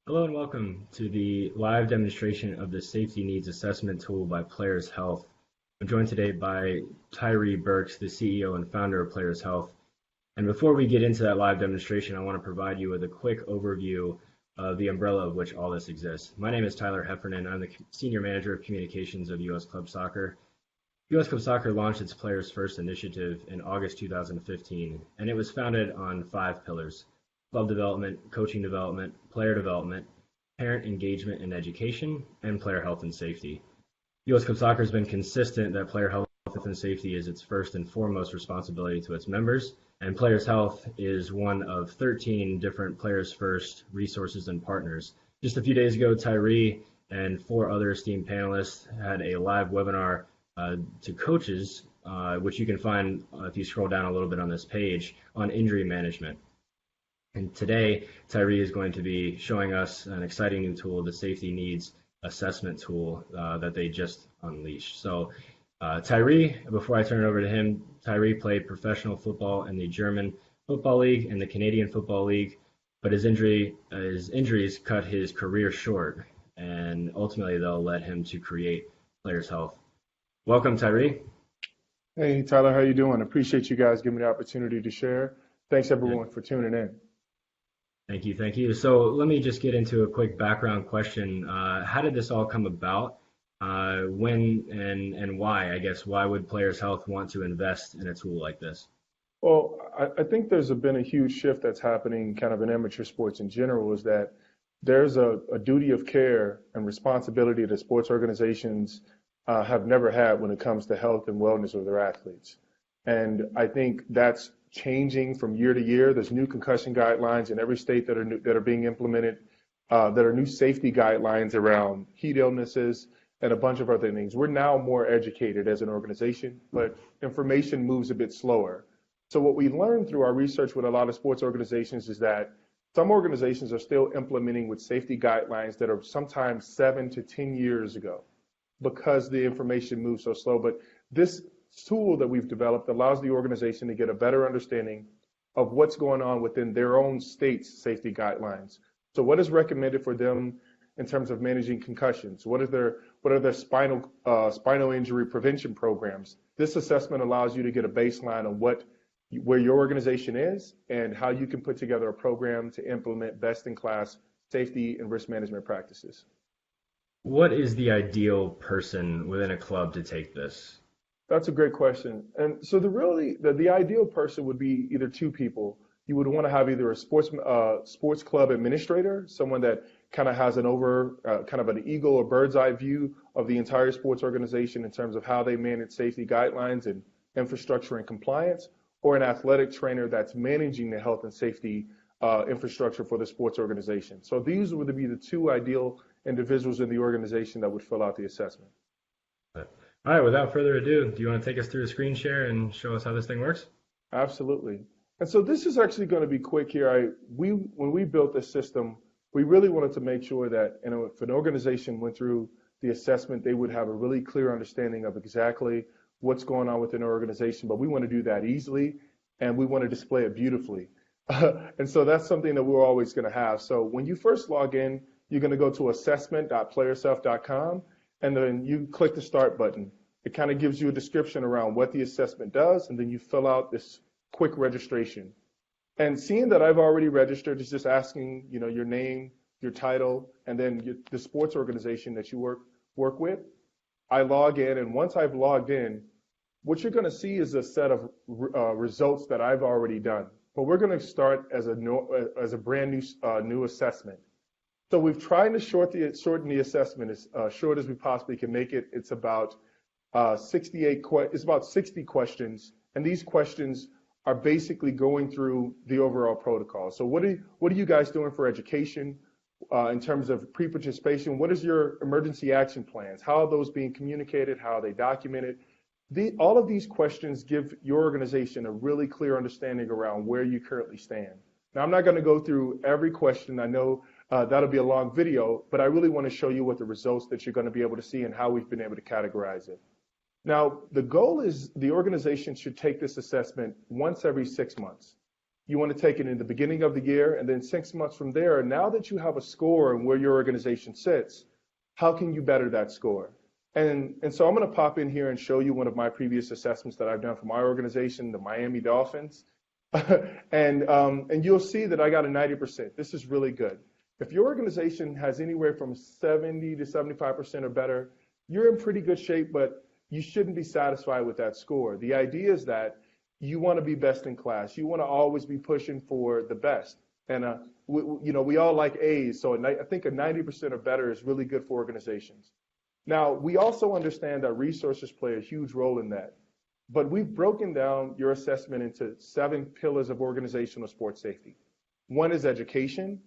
Hello and welcome to the live demonstration of the Safety Needs Assessment Tool by Players Health. I'm joined today by Tyrre Burks, the CEO and founder of Players Health. And before we get into that live demonstration, I want to provide you with a quick overview of the umbrella of which all this exists. My name is Tyler Heffernan. I'm the Senior Manager of Communications of U.S. Club Soccer. U.S. Club Soccer launched its Players First initiative in August 2015, and it was founded on 5 pillars: club development, coaching development, player development, parent engagement and education, and player health and safety. U.S. Club Soccer has been consistent that player health and safety is its first and foremost responsibility to its members, and Players Health is one of 13 different Players First resources and partners. Just a few days ago, Tyrre and 4 other esteemed panelists had a live webinar to coaches, which you can find if you scroll down a little bit on this page, on injury management. And today, Tyrre is going to be showing us an exciting new tool, the Safety Needs Assessment Tool that they just unleashed. So Tyrre, before I turn it over to him, Tyrre played professional football in the German Football League and the Canadian Football League, but his injuries cut his career short, and ultimately they'll led him to create Players Health. Welcome, Tyrre. Hey, Tyler, how you doing? Appreciate you guys giving me the opportunity to share. Thanks, everyone, for tuning in. Thank you, thank you. So let me just get into a quick background question. How did this all come about? When and why? I guess why would Players Health want to invest in a tool like this? Well, I think there's been a huge shift that's happening kind of in amateur sports in general, is that there's a duty of care and responsibility that sports organizations have never had when it comes to health and wellness of their athletes. And I think that's changing from year to year. There's new concussion guidelines in every state that are being implemented. There are new safety guidelines around heat illnesses and a bunch of other things. We're now more educated as an organization, but information moves a bit slower. So what we learned through our research with a lot of sports organizations is that some organizations are still implementing with safety guidelines that are sometimes 7 to 10 years ago because the information moves so slow. But this tool that we've developed allows the organization to get a better understanding of what's going on within their own state's safety guidelines. So what is recommended for them in terms of managing concussions? What are their spinal injury prevention programs? This assessment allows you to get a baseline on where your organization is and how you can put together a program to implement best-in-class safety and risk management practices. What is the ideal person within a club to take this? That's a great question. And so the ideal person would be either 2 people. You would want to have either a sports club administrator, someone that kind of has kind of an eagle or bird's eye view of the entire sports organization in terms of how they manage safety guidelines and infrastructure and compliance, or an athletic trainer that's managing the health and safety infrastructure for the sports organization. So these would be the 2 ideal individuals in the organization that would fill out the assessment. All right, without further ado, do you want to take us through a screen share and show us how this thing works? Absolutely. And so this is actually going to be quick here. When we built this system, we really wanted to make sure that if an organization went through the assessment, they would have a really clear understanding of exactly what's going on within an organization. But we want to do that easily, and we want to display it beautifully. And so that's something that we're always going to have. So when you first log in, you're going to go to assessment.playershealth.com, and then you click the Start button. It kind of gives you a description around what the assessment does, and then you fill out this quick registration. And seeing that I've already registered, it's just asking, your name, your title, and then the sports organization that you work with. I log in, and once I've logged in, what you're going to see is a set of results that I've already done. But we're going to start as a brand new assessment. So we've tried to shorten the assessment as short as we possibly can make it. It's about 60 questions, and these questions are basically going through the overall protocol. So what are you guys doing for education in terms of pre-participation? What is your emergency action plans? How are those being communicated? How are they documented? All of these questions give your organization a really clear understanding around where you currently stand. Now, I'm not going to go through every question. I know that'll be a long video, but I really want to show you what the results that you're going to be able to see and how we've been able to categorize it. Now, the goal is the organization should take this assessment once every 6 months. You want to take it in the beginning of the year, and then 6 months from there, now that you have a score and where your organization sits, how can you better that score? And so I'm going to pop in here and show you one of my previous assessments that I've done for my organization, the Miami Dolphins. and you'll see that I got a 90%. This is really good. If your organization has anywhere from 70 to 75% or better, you're in pretty good shape, but you shouldn't be satisfied with that score. The idea is that you want to be best in class. You want to always be pushing for the best. And we all like A's, so I think a 90% or better is really good for organizations. Now, we also understand that resources play a huge role in that. But we've broken down your assessment into 7 pillars of organizational sports safety. One is education.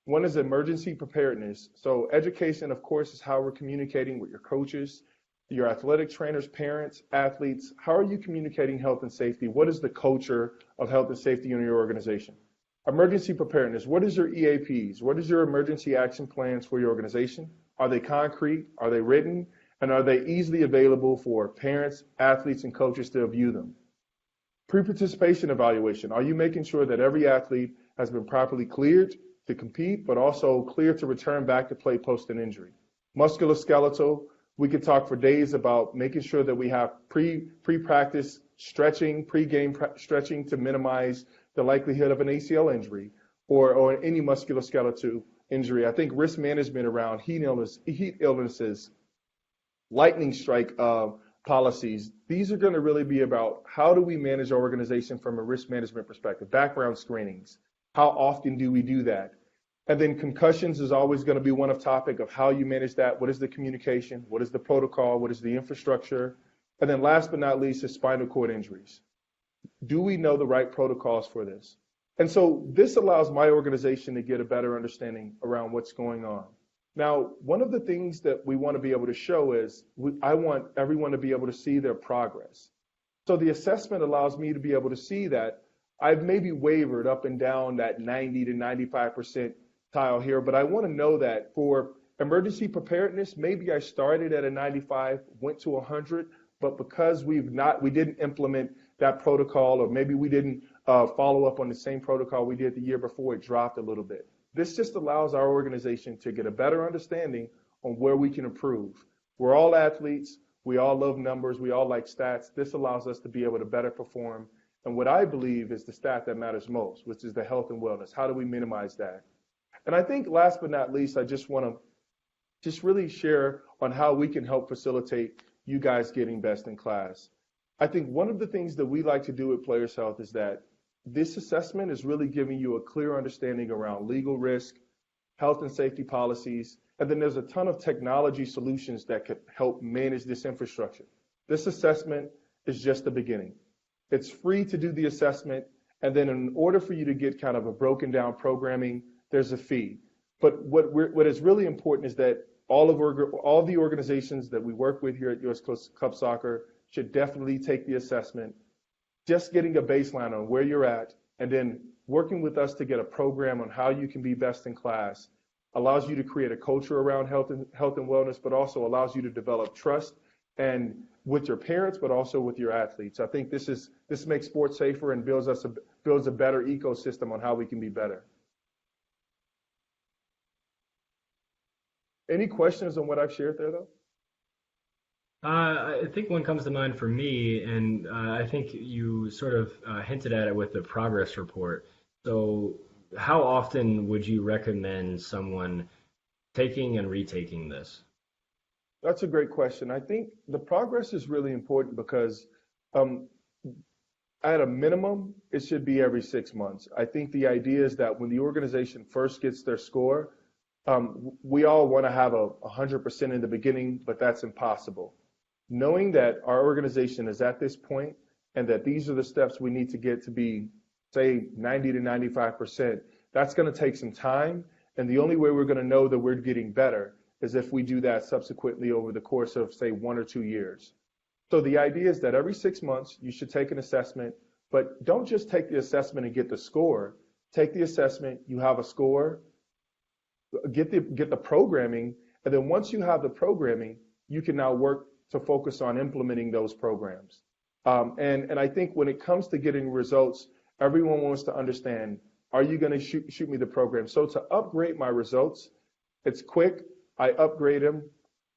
One is emergency preparedness. So education, of course, is how we're communicating with your coaches, your athletic trainers, parents, athletes. How are you communicating health and safety? What is the culture of health and safety in your organization? Emergency preparedness. What is your EAPs? What is your emergency action plans for your organization? Are they concrete? Are they written? And are they easily available for parents, athletes, and coaches to view them? Pre-participation evaluation. Are you making sure that every athlete has been properly cleared to compete, but also cleared to return back to play post an injury? Musculoskeletal. We could talk for days about making sure that we have pre-practice stretching, pre-game stretching to minimize the likelihood of an ACL injury or any musculoskeletal injury. I think risk management around heat illnesses, lightning strike policies, these are going to really be about how do we manage our organization from a risk management perspective, background screenings, how often do we do that? And then concussions is always going to be one of topic of how you manage that. What is the communication? What is the protocol? What is the infrastructure? And then last but not least is spinal cord injuries. Do we know the right protocols for this? And so this allows my organization to get a better understanding around what's going on. Now, one of the things that we want to be able to show is I want everyone to be able to see their progress. So the assessment allows me to be able to see that I've maybe wavered up and down that 90 to 95% tile here, but I want to know that for emergency preparedness, maybe I started at a 95, went to 100, but because we didn't implement that protocol, or maybe we didn't follow up on the same protocol we did the year before, it dropped a little bit. This just allows our organization to get a better understanding on where we can improve. We're all athletes. We all love numbers. We all like stats. This allows us to be able to better perform. And what I believe is the stat that matters most, which is the health and wellness. How do we minimize that? And I think last but not least, I just want to just really share on how we can help facilitate you guys getting best in class. I think one of the things that we like to do at Players Health is that this assessment is really giving you a clear understanding around legal risk, health and safety policies, and then there's a ton of technology solutions that could help manage this infrastructure. This assessment is just the beginning. It's free to do the assessment, and then in order for you to get kind of a broken down programming, there's a fee. But what is really important is that all the organizations that we work with here at US Club Soccer should definitely take the assessment, just getting a baseline on where you're at, and then working with us to get a program on how you can be best in class allows you to create a culture around health and wellness, but also allows you to develop trust and with your parents, but also with your athletes. I think this makes sports safer and builds a better ecosystem on how we can be better. Any questions on what I've shared there, though? I think one comes to mind for me, and I think you sort of hinted at it with the progress report. So how often would you recommend someone taking and retaking this? That's a great question. I think the progress is really important because at a minimum, it should be every 6 months. I think the idea is that when the organization first gets their score, we all want to have 100% in the beginning, but that's impossible. Knowing that our organization is at this point and that these are the steps we need to get to be, say, 90 to 95%, that's going to take some time. And the only way we're going to know that we're getting better is if we do that subsequently over the course of, say, 1 or 2 years. So the idea is that every 6 months, you should take an assessment, but don't just take the assessment and get the score. Take the assessment, you have a score, get the programming, and then once you have the programming, you can now work to focus on implementing those programs. And I think when it comes to getting results Everyone wants to understand, are you going to shoot me the program? So to upgrade my results, it's quick. I upgrade them.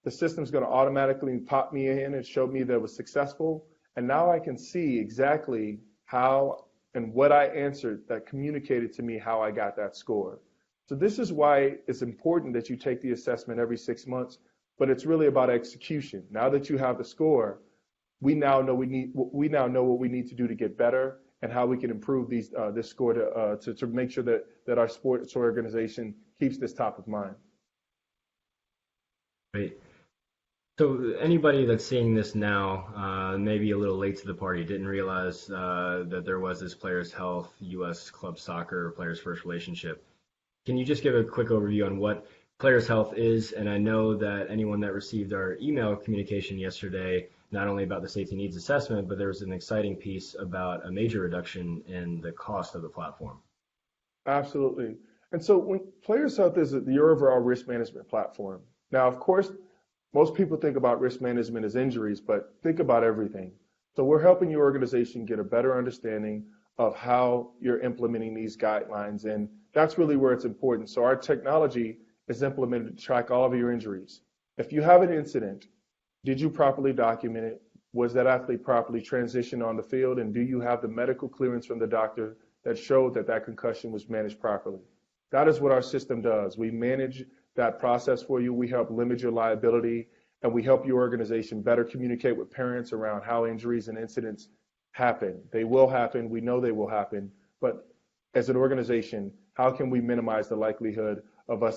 The system's going to automatically pop me in and show me that it was successful. And now I can see exactly how and what I answered that communicated to me how I got that score. So this is why it's important that you take the assessment every 6 months, but it's really about execution. Now that you have the score, we now know what we need to do to get better and how we can improve this score to make sure that our sports organization keeps this top of mind. Great. So anybody that's seeing this now, maybe a little late to the party, didn't realize that there was this Players Health U.S. Club Soccer Players First relationship. Can you just give a quick overview on what Players Health is? And I know that anyone that received our email communication yesterday, not only about the safety needs assessment, but there was an exciting piece about a major reduction in the cost of the platform. Absolutely. And so when Players Health is the overall risk management platform. Now, of course, most people think about risk management as injuries, but think about everything. So we're helping your organization get a better understanding of how you're implementing these guidelines. And that's really where it's important. So our technology is implemented to track all of your injuries. If you have an incident, did you properly document it? Was that athlete properly transitioned on the field? And do you have the medical clearance from the doctor that showed that that concussion was managed properly? That is what our system does. We manage that process for you. We help limit your liability, and we help your organization better communicate with parents around how injuries and incidents happen. They will happen. We know they will happen. But as an organization, how can we minimize the likelihood of a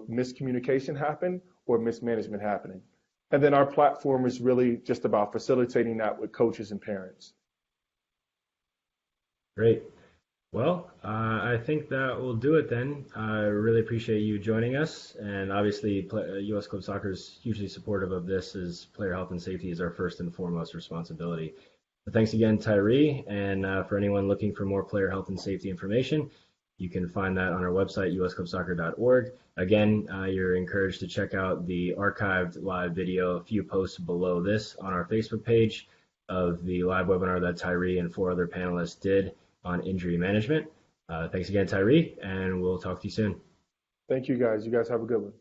miscommunication happen or mismanagement happening? And then our platform is really just about facilitating that with coaches and parents. Great. Well, I think that will do it then. I really appreciate you joining us. And obviously, U.S. Club Soccer is hugely supportive of this, as player health and safety is our first and foremost responsibility. But thanks again, Tyrre. And for anyone looking for more player health and safety information, you can find that on our website, usclubsoccer.org. Again, you're encouraged to check out the archived live video, a few posts below this on our Facebook page of the live webinar that Tyrre and 4 other panelists did on injury management. Thanks again, Tyrre, and we'll talk to you soon. Thank you, guys. You guys have a good one.